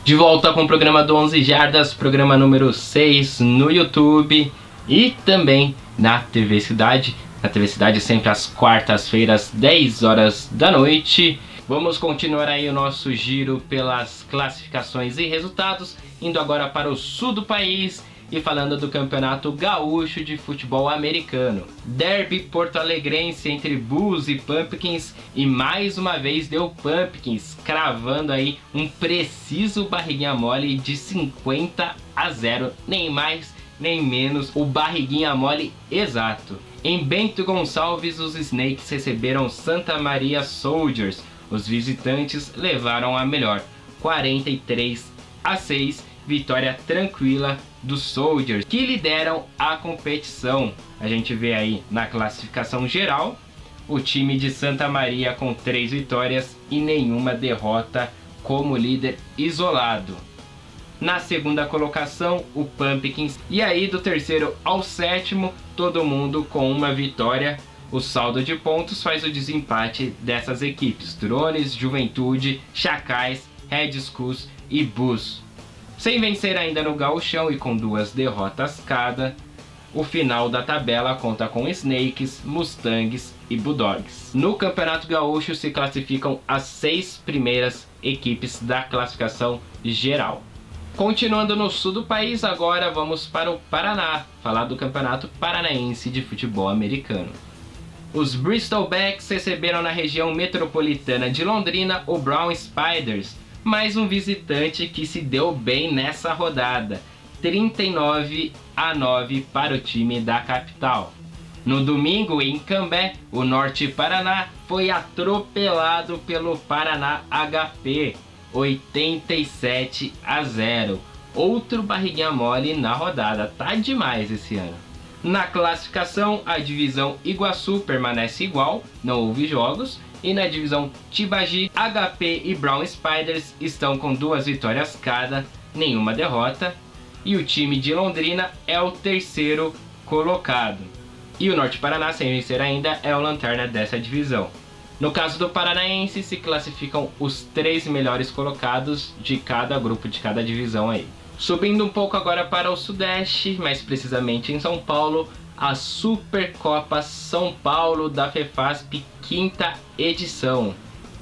De volta com o programa do 11 Jardas, programa número 6 no YouTube e também na TV Cidade. Na TV Cidade sempre às quartas-feiras, 10 horas da noite. Vamos continuar aí o nosso giro pelas classificações e resultados, indo agora para o sul do país e falando do Campeonato Gaúcho de Futebol Americano. Derby porto-alegrense entre Bulls e Pumpkins, e mais uma vez deu Pumpkins, cravando aí um preciso barriguinha mole de 50-0, nem mais nem menos, o barriguinha mole exato. Em Bento Gonçalves, os Snakes receberam Santa Maria Soldiers. Os visitantes levaram a melhor, 43-6, vitória tranquila dos Soldiers, que lideram a competição. A gente vê aí na classificação geral o time de Santa Maria com 3 vitórias e nenhuma derrota como líder isolado. Na segunda colocação, o Pumpkins, e aí do terceiro ao sétimo, todo mundo com uma vitória. O saldo de pontos faz o desempate dessas equipes: Drones, Juventude, Chacais, Red Skulls e Bulls. Sem vencer ainda no Gauchão e com 2 derrotas cada, o final da tabela conta com Snakes, Mustangs e Bulldogs. No Campeonato Gaúcho se classificam as 6 primeiras equipes da classificação geral. Continuando no sul do país, agora vamos para o Paraná, falar do Campeonato Paranaense de Futebol Americano. Os Bristol Backs receberam na região metropolitana de Londrina o Brown Spiders, mais um visitante que se deu bem nessa rodada, 39-9 para o time da capital. No domingo, em Cambé, o Norte Paraná foi atropelado pelo Paraná HP, 87-0. Outro barriguinha mole na rodada, tá demais esse ano. Na classificação, a divisão Iguaçu permanece igual, não houve jogos, e na divisão Tibagi, HP e Brown Spiders estão com 2 vitórias cada, nenhuma derrota, e o time de Londrina é o terceiro colocado. E o Norte Paraná, sem vencer ainda, é o lanterna dessa divisão. No caso do Paranaense, se classificam os 3 melhores colocados de cada grupo, de cada divisão aí. Subindo um pouco agora para o Sudeste, mais precisamente em São Paulo, a Supercopa São Paulo da FEFASP, 5ª edição.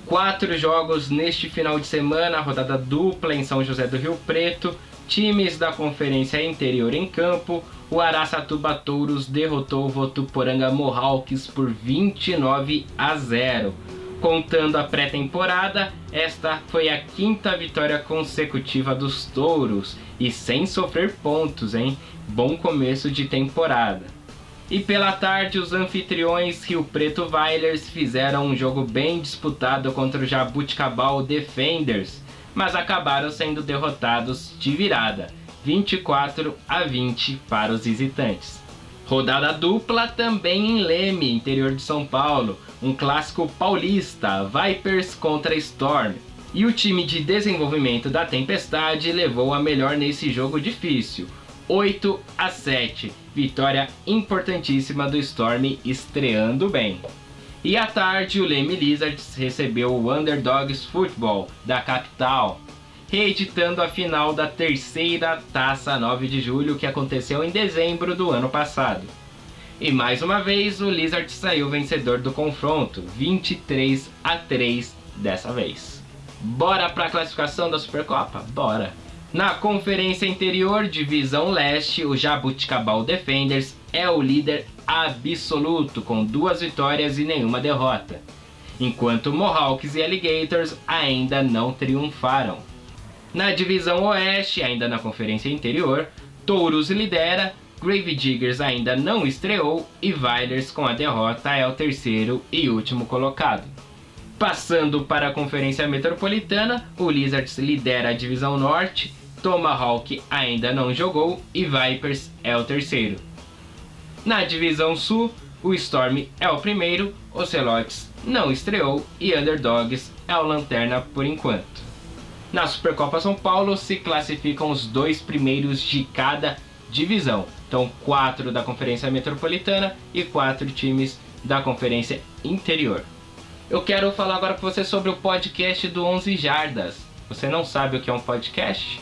4 jogos neste final de semana, rodada dupla em São José do Rio Preto, times da Conferência Interior em campo. O Araçatuba Touros derrotou o Votuporanga Mohawks por 29-0. Contando a pré-temporada, esta foi a 5ª vitória consecutiva dos Touros e sem sofrer pontos, hein? Bom começo de temporada. E pela tarde, os anfitriões Rio Preto Vailers fizeram um jogo bem disputado contra o Jabuticabal Defenders, mas acabaram sendo derrotados de virada, 24-20 para os visitantes. Rodada dupla também em Leme, interior de São Paulo, um clássico paulista, Vipers contra Storm. E o time de desenvolvimento da Tempestade levou a melhor nesse jogo difícil, 8-7, vitória importantíssima do Storm estreando bem. E à tarde o Leme Lizards recebeu o Underdogs Football da capital, reeditando a final da 3ª Taça 9 de Julho que aconteceu em dezembro do ano passado. E mais uma vez o Lizard saiu vencedor do confronto, 23-3 dessa vez. Bora para a classificação da Supercopa? Bora! Na Conferência Interior, Divisão Leste, o Jabuticabal Defenders é o líder absoluto, com 2 vitórias e nenhuma derrota, enquanto Mohawks e Alligators ainda não triunfaram. Na Divisão Oeste, ainda na Conferência Interior, Touros lidera, Grave Diggers ainda não estreou e Vailers com a derrota é o terceiro e último colocado. Passando para a Conferência Metropolitana, o Lizards lidera a Divisão Norte, Tomahawk ainda não jogou e Vipers é o terceiro. Na Divisão Sul, o Storm é o primeiro, Ocelotes não estreou e Underdogs é o lanterna por enquanto. Na Supercopa São Paulo se classificam os 2 primeiros de cada divisão. Então 4 da Conferência Metropolitana e 4 times da Conferência Interior. Eu quero falar agora com você sobre o podcast do 11 Jardas. Você não sabe o que é um podcast?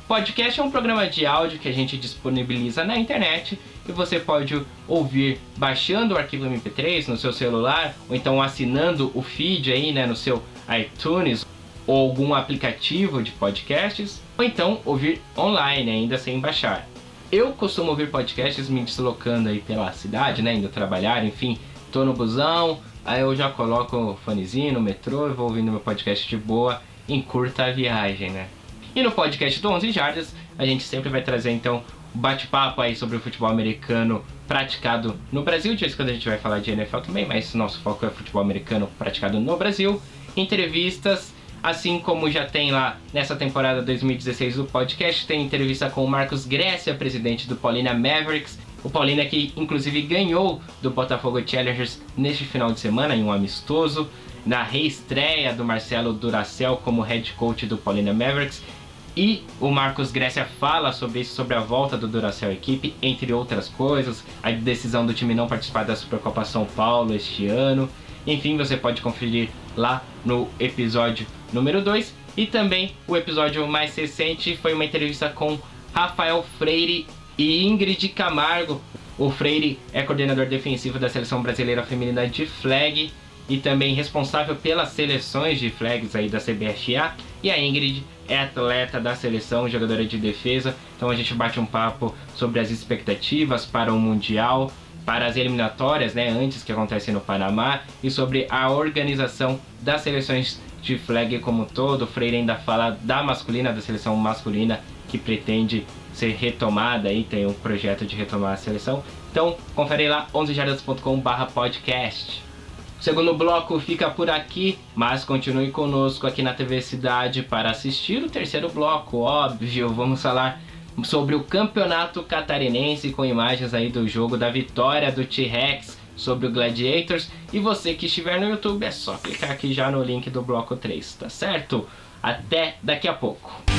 Podcast é um programa de áudio que a gente disponibiliza na internet e você pode ouvir baixando o arquivo MP3 no seu celular ou então assinando o feed aí, né, no seu iTunes ou algum aplicativo de podcasts, ou então ouvir online ainda sem baixar. Eu costumo ouvir podcasts me deslocando aí pela cidade, né, indo trabalhar, enfim, tô no busão, aí eu já coloco o fonezinho no metrô e vou ouvindo meu podcast de boa em curta viagem, né. E no podcast do 11 Jardas, a gente sempre vai trazer então um bate-papo aí sobre o futebol americano praticado no Brasil. De vez em quando a gente vai falar de NFL também, mas nosso foco é futebol americano praticado no Brasil. Entrevistas, assim como já tem lá nessa temporada 2016 do podcast, tem entrevista com o Marcos Grécia, presidente do Paulina Mavericks. O Paulina que inclusive ganhou do Botafogo Challengers neste final de semana em um amistoso, na reestreia do Marcelo Duracell como head coach do Paulina Mavericks. E o Marcos Grécia fala sobre isso, sobre a volta do Duracell à equipe, entre outras coisas, a decisão do time não participar da Supercopa São Paulo este ano. Enfim, você pode conferir lá no episódio número 2. E também o episódio mais recente foi uma entrevista com Rafael Freire e Ingrid Camargo. O Freire é coordenador defensivo da Seleção Brasileira Feminina de Flag e também responsável pelas seleções de flags aí da CBFA. E a Ingrid é atleta da seleção, jogadora de defesa. Então a gente bate um papo sobre as expectativas para o Mundial, para as eliminatórias, né, antes que acontecem no Panamá, e sobre a organização das seleções de flag como um todo. O Freire ainda fala da masculina, da seleção masculina, que pretende ser retomada, aí tem um projeto de retomar a seleção. Então confere lá, 11jardas.com/podcast. O segundo bloco fica por aqui, mas continue conosco aqui na TV Cidade para assistir o terceiro bloco, óbvio. Vamos falar sobre o Campeonato Catarinense com imagens aí do jogo da vitória do T-Rex sobre o Gladiators. E você que estiver no YouTube é só clicar aqui já no link do bloco 3, tá certo? Até daqui a pouco.